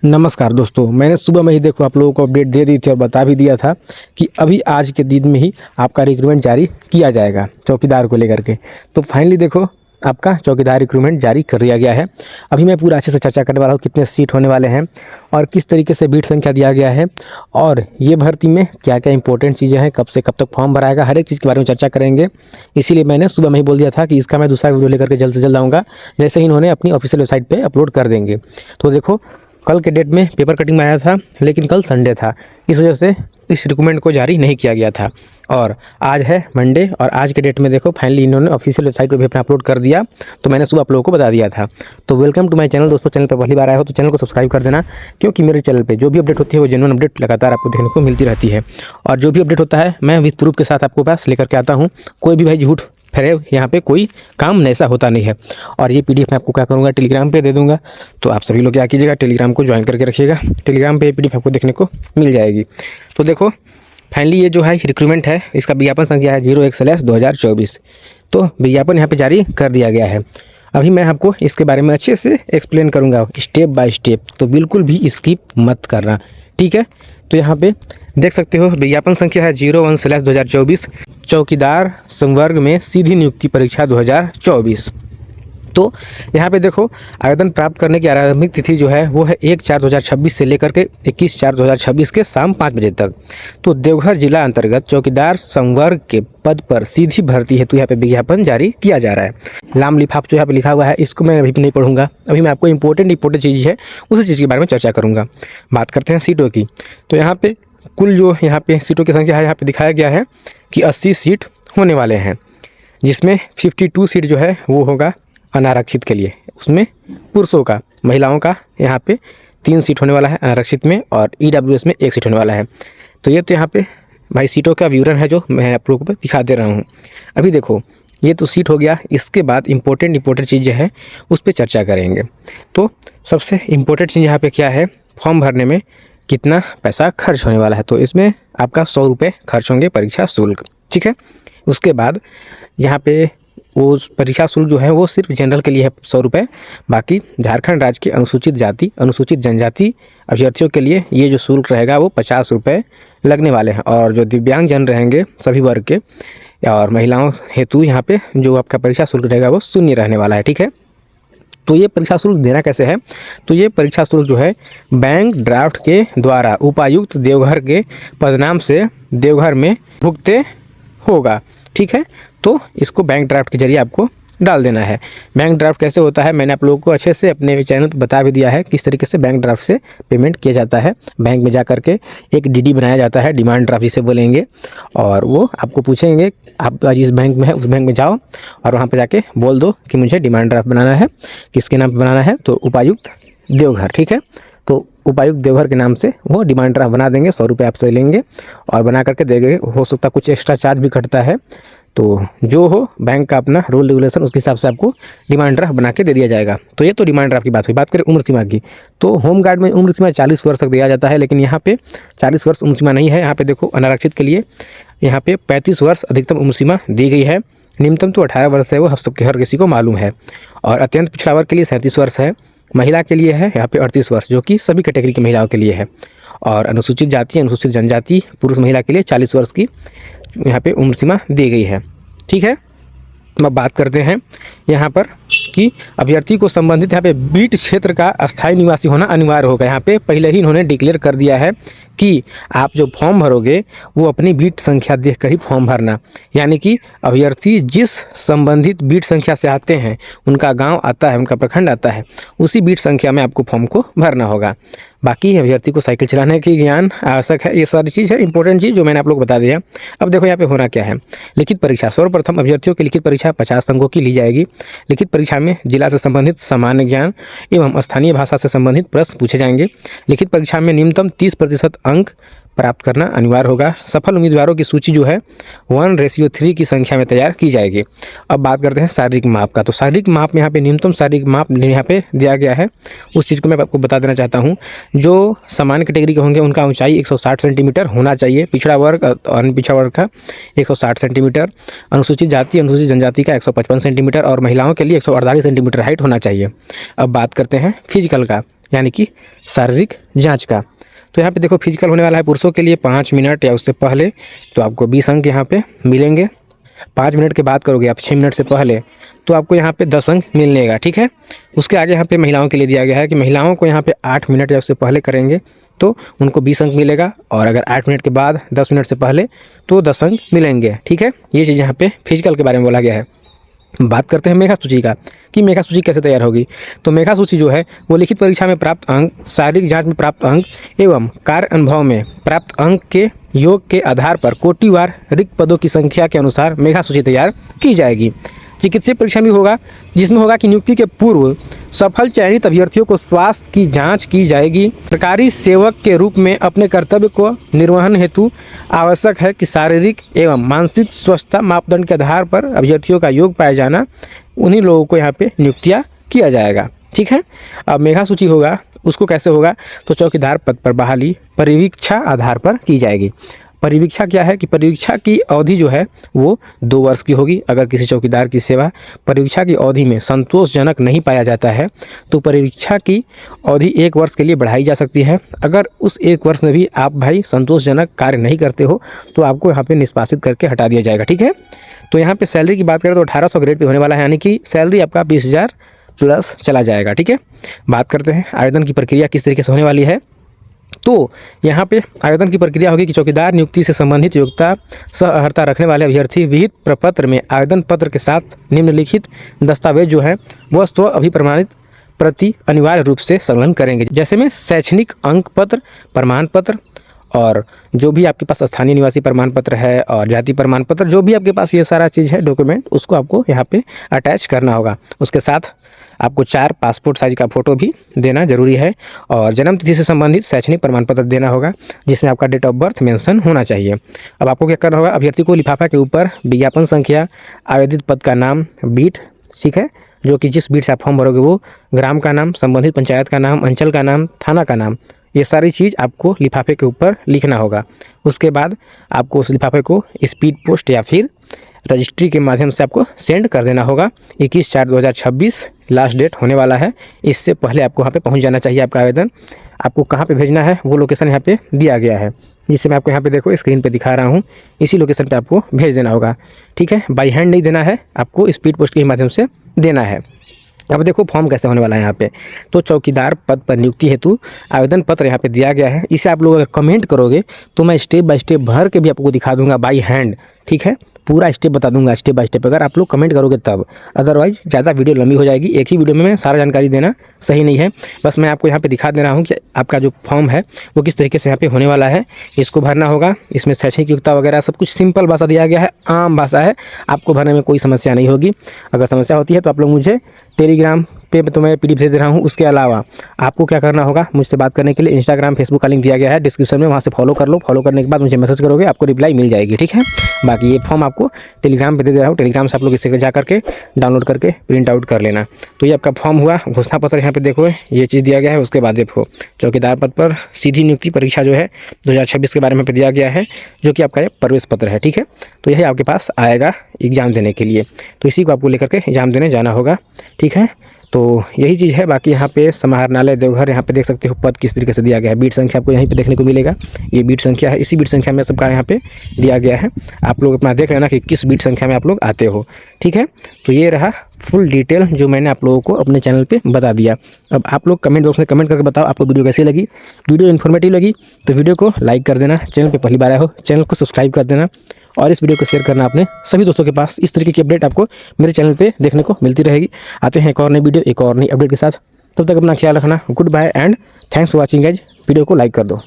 नमस्कार दोस्तों, मैंने सुबह में ही देखो आप लोगों को अपडेट दे दी थी और बता भी दिया था कि अभी आज के दिन में ही आपका रिक्रूटमेंट जारी किया जाएगा चौकीदार को लेकर के। तो फाइनली देखो आपका चौकीदार रिक्रूटमेंट जारी कर दिया गया है। अभी मैं पूरा अच्छे से चर्चा करने वाला हूँ कितने सीट होने वाले हैं और किस तरीके से बीट संख्या दिया गया है और ये भर्ती में क्या क्या इंपॉर्टेंट चीज़ें हैं, कब से कब तक फॉर्म भराएगा, हर एक चीज़ के बारे में चर्चा करेंगे। इसीलिए मैंने सुबह में ही बोल दिया था कि इसका मैं दूसरा वीडियो लेकर के जल्द से जल्द आऊँगा, जैसे ही इन्होंने अपनी ऑफिशियल वेबसाइट पर अपलोड कर देंगे। तो देखो कल के डेट में पेपर कटिंग में आया था, लेकिन कल संडे था, इस वजह से इस रिक्रूटमेंट को जारी नहीं किया गया था। और आज है मंडे और आज के डेट में देखो फाइनली इन्होंने ऑफिशियल वेबसाइट पर भी अपना अपलोड कर दिया। तो मैंने सुबह आप लोगों को बता दिया था। तो वेलकम टू माय चैनल दोस्तों, चैनल पर पहली बार आए हो तो चैनल को सब्सक्राइब कर देना, क्योंकि मेरे चैनल पे जो भी अपडेट होती है वो जेन्युइन अपडेट लगातार आपको देखने को मिलती रहती है। और जो भी अपडेट होता है मैं विद प्रूफ के साथ आपको पास लेकर के आता हूँ। कोई भी भाई झूठ फिर यहाँ पे कोई काम ऐसा होता नहीं है। और ये पीडीएफ मैं आपको क्या करूँगा, टेलीग्राम पे दे दूँगा। तो आप सभी लोग क्या कीजिएगा, टेलीग्राम को ज्वाइन करके रखिएगा। टेलीग्राम पे पीडीएफ आपको देखने को मिल जाएगी। तो देखो फाइनली ये जो है रिक्रूटमेंट है, इसका विज्ञापन संख्या है 01/2024। तो विज्ञापन यहाँ पे जारी कर दिया गया है। अभी मैं आपको इसके बारे में अच्छे से एक्सप्लेन करूँगा स्टेप बाय स्टेप, तो बिल्कुल भी स्किप मत करना, ठीक है। तो यहाँ पे देख सकते हो विज्ञापन संख्या है 01/2024 चौकीदार संवर्ग में सीधी नियुक्ति परीक्षा 2024। तो यहाँ पे देखो आवेदन प्राप्त करने की आरंभिक तिथि जो है वो है 1/4/2026 से लेकर के 21/4/2026 के शाम 5 बजे तक। तो देवघर जिला अंतर्गत चौकीदार संवर्ग के पद पर सीधी भर्ती हेतु यहाँ पे विज्ञापन जारी किया जा रहा है। लाम लिफाफ जो यहाँ पे लिखा हुआ है इसको मैं अभी नहीं पढ़ूंगा। अभी मैं आपको इंपॉर्टेंट चीज़ है उसी चीज़ के बारे में चर्चा करूँगा। बात करते हैं सीटों की। तो यहाँ पे कुल जो यहाँ पे सीटों की संख्या है यहाँ पे दिखाया गया है कि 80 सीट होने वाले हैं, जिसमें 52 सीट जो है वो होगा अनारक्षित के लिए, उसमें पुरुषों का, महिलाओं का यहाँ पे 3 सीट होने वाला है अनारक्षित में, और ईडब्ल्यूएस में 1 सीट होने वाला है। तो ये तो यहाँ पे भाई सीटों का विवरण है जो मैं आप लोगों को दिखा दे रहा हूँ। अभी देखो ये तो सीट हो गया, इसके बाद इंपॉर्टेंट चीज़ जो है उस पर चर्चा करेंगे। तो सबसे इम्पोर्टेंट चीज़ यहाँ पे क्या है, फॉर्म भरने में कितना पैसा खर्च होने वाला है। तो इसमें आपका 100 रुपये खर्च होंगे परीक्षा शुल्क, ठीक है। उसके बाद यहाँ पे वो परीक्षा शुल्क जो है वो सिर्फ जनरल के लिए है 100 रुपये। बाकी झारखंड राज्य के अनुसूचित जाति अनुसूचित जनजाति अभ्यर्थियों के लिए ये जो शुल्क रहेगा वो 50 रुपये लगने वाले हैं। और जो दिव्यांग जन रहेंगे सभी वर्ग के और महिलाओं हेतु यहाँ पे जो आपका परीक्षा शुल्क रहेगा वो शून्य रहने वाला है, ठीक है। तो ये परीक्षा शुल्क देना कैसे है, तो ये परीक्षा शुल्क जो है बैंक ड्राफ्ट के द्वारा उपायुक्त देवघर के पदनाम से देवघर में भुगते होगा, ठीक है। तो इसको बैंक ड्राफ्ट के जरिए आपको डाल देना है। बैंक ड्राफ्ट कैसे होता है मैंने आप लोगों को अच्छे से अपने चैनल पर बता भी दिया है, किस तरीके से बैंक ड्राफ्ट से पेमेंट किया जाता है। बैंक में जा कर के एक डीडी बनाया जाता है, डिमांड ड्राफ्ट जिसे बोलेंगे, और वो आपको पूछेंगे आप जिस बैंक में है उस बैंक में जाओ और वहाँ पर जाके बोल दो कि मुझे डिमांड ड्राफ्ट बनाना है, किसके नाम पर बनाना है, तो उपायुक्त देवघर, ठीक है। तो उपायुक्त देवघर के नाम से वो डिमांड ड्राफ्ट बना देंगे, 100 रुपये आपसे लेंगे और बना करके देंगे। हो सकता कुछ एक्स्ट्रा चार्ज भी कटता है, तो जो हो बैंक का अपना रूल रेगुलेशन उसके हिसाब से आपको डिमांड ड्राफ्ट बना के दे दिया जाएगा। तो ये तो डिमांड ड्राफ्ट की बात हुई। बात करें उम्र सीमा की, तो होमगार्ड में उम्र सीमा 40 वर्ष तक दिया जाता है, लेकिन यहाँ पे 40 वर्ष उम्र सीमा नहीं है। यहाँ पे देखो अनारक्षित के लिए यहाँ पे 35 वर्ष अधिकतम उम्र सीमा दी गई है। न्यूनतम तो 18 वर्ष है, वो हर किसी को मालूम है। और अत्यंत पिछड़ा वर्ग के लिए 37 वर्ष है। महिला के लिए है यहाँ पे 38 वर्ष, जो कि सभी कैटेगरी की महिलाओं के लिए है। और अनुसूचित जाति अनुसूचित जनजाति पुरुष महिला के लिए 40 वर्ष की यहाँ पे उम्र सीमा दी गई है, ठीक है। अब बात करते हैं यहाँ पर कि अभ्यर्थी को संबंधित यहाँ पे बीट क्षेत्र का अस्थायी निवासी होना अनिवार्य होगा। यहाँ पे पहले ही इन्होंने डिक्लेयर कर दिया है कि आप जो फॉर्म भरोगे वो अपनी बीट संख्या देखकर ही फॉर्म भरना, यानी कि अभ्यर्थी जिस संबंधित बीट संख्या से आते हैं, उनका गांव आता है, उनका प्रखंड आता है, उसी बीट संख्या में आपको फॉर्म को भरना होगा। बाकी अभ्यर्थी को साइकिल चलाने की ज्ञान आवश्यक है। ये सारी चीज़ है, इंपॉर्टेंट चीज़ जो मैंने आप लोग बता दिया। अब देखो यहाँ पे होना क्या है, लिखित परीक्षा। सर्वप्रथम अभ्यर्थियों की लिखित परीक्षा 50 अंकों की ली जाएगी। लिखित परीक्षा में जिला से संबंधित सामान्य ज्ञान एवं स्थानीय भाषा से संबंधित प्रश्न पूछे जाएंगे। लिखित परीक्षा में न्यूनतम 30% अंक प्राप्त करना अनिवार्य होगा। सफल उम्मीदवारों की सूची जो है 1:3 की संख्या में तैयार की जाएगी। अब बात करते हैं शारीरिक माप का। तो शारीरिक माप में यहाँ पे न्यूनतम शारीरिक माप यहाँ पे दिया गया है, उस चीज़ को मैं आपको बता देना चाहता हूँ। जो सामान्य कैटेगरी के होंगे उनका ऊंचाई 160 सेंटीमीटर होना चाहिए। पिछड़ा वर्ग और अनपिछड़ा वर्ग का 160 सेंटीमीटर, अनुसूचित जाति अनुसूचित जनजाति का 155 सेंटीमीटर और महिलाओं के लिए 148 सेंटीमीटर हाइट होना चाहिए। अब बात करते हैं फिजिकल का। यानी कि शारीरिक जाँच का। तो यहाँ पे देखो फिजिकल होने वाला है पुरुषों के लिए 5 मिनट या उससे पहले, तो आपको 20 अंक यहाँ पे मिलेंगे। 5 मिनट की बात करोगे आप 6 मिनट से पहले, तो आपको यहाँ पे 10 अंक मिलेगा, ठीक है। उसके आगे यहाँ पे महिलाओं के लिए दिया गया है कि महिलाओं को यहाँ पे 8 मिनट या उससे पहले करेंगे तो उनको 20 अंक मिलेगा, और अगर 8 मिनट के बाद 10 मिनट से पहले तो 10 अंक मिलेंगे, ठीक है। ये चीज़ यहाँ पे फिजिकल के बारे में बोला गया है। बात करते हैं मेधा सूची का कि मेधा सूची कैसे तैयार होगी। तो मेधा सूची जो है वो लिखित परीक्षा में प्राप्त अंक, शारीरिक जांच में प्राप्त अंक एवं कार्य अनुभव में प्राप्त अंक के योग के आधार पर कोटिवार रिक्त पदों की संख्या के अनुसार मेधा सूची तैयार की जाएगी। चिकित्सीय परीक्षा भी होगा, जिसमें होगा कि नियुक्ति के पूर्व सफल चयनित अभ्यर्थियों को स्वास्थ्य की जांच की जाएगी। सरकारी सेवक के रूप में अपने कर्तव्य को निर्वहन हेतु आवश्यक है कि शारीरिक एवं मानसिक स्वस्थता मापदंड के आधार पर अभ्यर्थियों का योग पाया जाना, उन्हीं लोगों को यहाँ पे नियुक्तियाँ किया जाएगा, ठीक है। अब मेधा सूची होगा उसको कैसे होगा, तो चौकीदार पद पर बहाली परिवीक्षा आधार पर की जाएगी। परिवीक्षा क्या है कि परिवीक्षा की अवधि जो है वो 2 वर्ष की होगी। अगर किसी चौकीदार की सेवा परिवीक्षा की अवधि में संतोषजनक नहीं पाया जाता है तो परिवीक्षा की अवधि 1 वर्ष के लिए बढ़ाई जा सकती है। अगर उस 1 वर्ष में भी आप भाई संतोषजनक कार्य नहीं करते हो तो आपको यहाँ पे निष्कासित करके हटा दिया जाएगा, ठीक है। तो यहाँ पे सैलरी की बात करें तो 1800 ग्रेड पे होने वाला है, यानी कि सैलरी आपका 20,000 प्लस चला जाएगा, ठीक है। बात करते हैं आवेदन की प्रक्रिया किस तरीके से होने वाली है। तो यहाँ पे आवेदन की प्रक्रिया होगी कि चौकीदार नियुक्ति से संबंधित योग्यता सह अर्हता रखने वाले अभ्यर्थी विहित प्रपत्र में आवेदन पत्र के साथ निम्नलिखित दस्तावेज जो है वह स्व अभिप्रमाणित प्रति अनिवार्य रूप से संलग्न करेंगे, जैसे में शैक्षणिक अंक पत्र, प्रमाण पत्र, और जो भी आपके पास स्थानीय निवासी प्रमाण पत्र है और जाति प्रमाण पत्र, जो भी आपके पास ये सारा चीज़ है डॉक्यूमेंट, उसको आपको यहाँ पे अटैच करना होगा। उसके साथ आपको 4 पासपोर्ट साइज का फ़ोटो भी देना जरूरी है, और जन्म तिथि से संबंधित शैक्षणिक प्रमाण पत्र देना होगा जिसमें आपका डेट ऑफ बर्थ मेंशन होना चाहिए। अब आपको क्या करना होगा, अभ्यर्थी को लिफाफा के ऊपर विज्ञापन संख्या, आवेदित पद का नाम, बीट, ठीक है, जो कि जिस बीट से आप फॉर्म भरोगे वो, ग्राम का नाम, संबंधित पंचायत का नाम, अंचल का नाम, थाना का नाम, ये सारी चीज़ आपको लिफाफे के ऊपर लिखना होगा। उसके बाद आपको उस लिफाफे को स्पीड पोस्ट या फिर रजिस्ट्री के माध्यम से आपको सेंड कर देना होगा। 21/4/2026 लास्ट डेट होने वाला है। इससे पहले आपको वहाँ पे पहुँच जाना चाहिए। आपका आवेदन आपको कहाँ पे भेजना है वो लोकेशन यहाँ पे दिया गया है, जिससे मैं आपको यहाँ पे देखो स्क्रीन पे दिखा रहा हूँ, इसी लोकेशन पे आपको भेज देना होगा, ठीक है। बाई हैंड नहीं देना है, आपको स्पीड पोस्ट के माध्यम से देना है। अब देखो फॉर्म कैसे होने वाला है यहाँ पे। तो चौकीदार पद पर नियुक्ति हेतु आवेदन पत्र यहाँ पे दिया गया है। इसे आप लोग अगर कमेंट करोगे तो मैं स्टेप बाय स्टेप भर के भी आपको दिखा दूंगा बाई हैंड, ठीक है, पूरा स्टेप बता दूंगा स्टेप बाय स्टेप, अगर आप लोग कमेंट करोगे तब। अदरवाइज ज़्यादा वीडियो लंबी हो जाएगी, एक ही वीडियो में मैं सारा जानकारी देना सही नहीं है। बस मैं आपको यहाँ पे दिखा दे रहा हूँ कि आपका जो फॉर्म है वो किस तरीके से यहाँ पे होने वाला है। इसको भरना होगा, इसमें शैक्षणिक योग्यता वगैरह सब कुछ सिंपल भाषा दिया गया है, आम भाषा है, आपको भरने में कोई समस्या नहीं होगी। अगर समस्या होती है तो आप लोग मुझे टेलीग्राम पे तो मैं PDF दे रहा हूँ। उसके अलावा आपको क्या करना होगा, मुझसे बात करने के लिए इंस्टाग्राम, फेसबुक का लिंक दिया गया है डिस्क्रिप्शन में, वहाँ से फॉलो कर लो। फॉलो करने के बाद मुझे मैसेज करोगे, आपको रिप्लाई मिल जाएगी, ठीक है। बाकी ये फॉर्म आपको टेलीग्राम पे दे रहा हूँ, टेलीग्राम से आप लोग इसे जा करके डाउनलोड करके प्रिंट आउट कर लेना। तो ये आपका फॉर्म हुआ। घोषणा पत्र यहाँ पे देखो ये चीज़ दिया गया है। उसके बाद देखो चौकीदार पद पर सीधी नियुक्ति परीक्षा जो है 2026 के बारे में दिया गया है, जो कि आपका ये प्रवेश पत्र है, ठीक है। तो यही आपके पास आएगा एग्ज़ाम देने के लिए, तो इसी को आपको लेकर के एग्ज़ाम देने जाना होगा, ठीक है। तो यही चीज़ है। बाकी यहाँ पे समाहरणालय देवघर, यहाँ पे देख सकते हो पद किस तरीके से दिया गया है। बीट संख्या आपको यहीं पे देखने को मिलेगा, ये बीट संख्या है, इसी बीट संख्या में सबका यहाँ पे दिया गया है। आप लोग अपना देख लेना कि किस बीट संख्या में आप लोग आते हो, ठीक है। तो ये रहा फुल डिटेल जो मैंने आप लोगों को अपने चैनल पे बता दिया। अब आप लोग कमेंट बॉक्स में कमेंट करके बताओ आपको वीडियो कैसी लगी। वीडियो इन्फॉर्मेटिव लगी तो वीडियो को लाइक कर देना, चैनल पे पहली बार आए हो चैनल को सब्सक्राइब कर देना, और इस वीडियो को शेयर करना अपने सभी दोस्तों के पास। इस तरीके की अपडेट आपको मेरे चैनल पे देखने को मिलती रहेगी। आते हैं एक और नई वीडियो, एक और नई अपडेट के साथ। तब तक अपना ख्याल रखना। Goodbye and thanks for watching guys. Video को लाइक कर दो।